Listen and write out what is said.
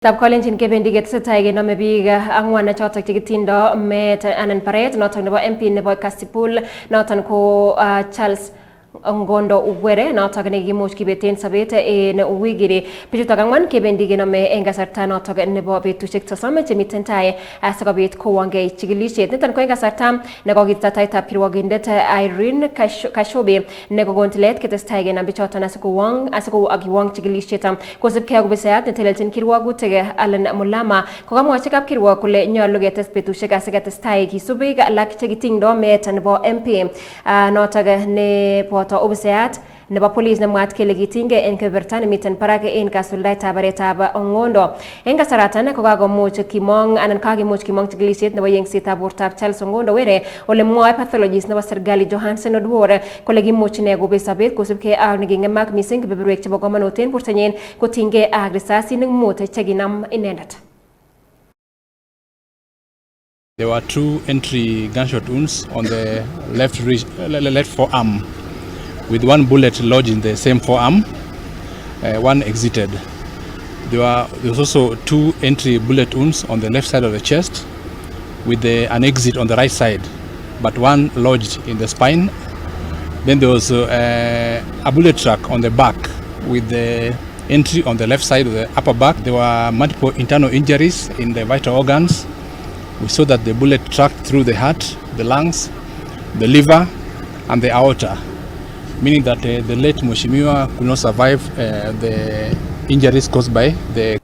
Tab kolenjin kebendi tesetai kenome biik ang'wan chotok chekitindo meet anan paret notok nebo MP nebo Kasipul noton ko Charles Ong'Ondo uwere notok nekimuch kibeten sobet en wikini. Bichutok ang'wan kebendi kenome en kasarta notok nebo betusiek 30 chemiten tai asikobit kowongei chikilisiet. Niton ko en kasarta nekokitita taitab kirwogindet Irene Kashobe nekokon tilet ketestai kenam bichoton asikokiwong chikilisiet. Kosibgei ak ofisaiyat netelelchin kirwogutik Allen Mulama kokamwochi kapkirwok kole nyolu ketes betusiek asiketestai kisub biik alak chekitingdo meet nebo MP notok nebo ofisaiyat nebo police nemwaat kele kitinygei en kebeberta nemiten barak en kasuldaetab baretab Ong'Ondo. En kasaratan kokakimuch kimong chikilisiet nebo yengsetab bortab Charles Ong'Ondo were ole mwoe pathologist nebo serikali Johansen Odwor kole kimuch ine kobet sobet kosibgei ak neking'emak missing kebeberwek chebo komonut en bortanyin kotinygei ak risasinik 5 chekinam inendet. There were 2 entry gunshot wounds on the left forearm, with 1 bullet lodged in the same forearm. 1 exited. There was also 2 entry bullet wounds on the left side of the chest, with an exit on the right side, but 1 lodged in the spine. Then there was a bullet track on the back, with the entry on the left side of the upper back. There were multiple internal injuries in the vital organs. We saw that the bullet tracked through the heart, the lungs, the liver, and the aorta, meaning that the late Mheshimiwa could not survive the injuries caused by the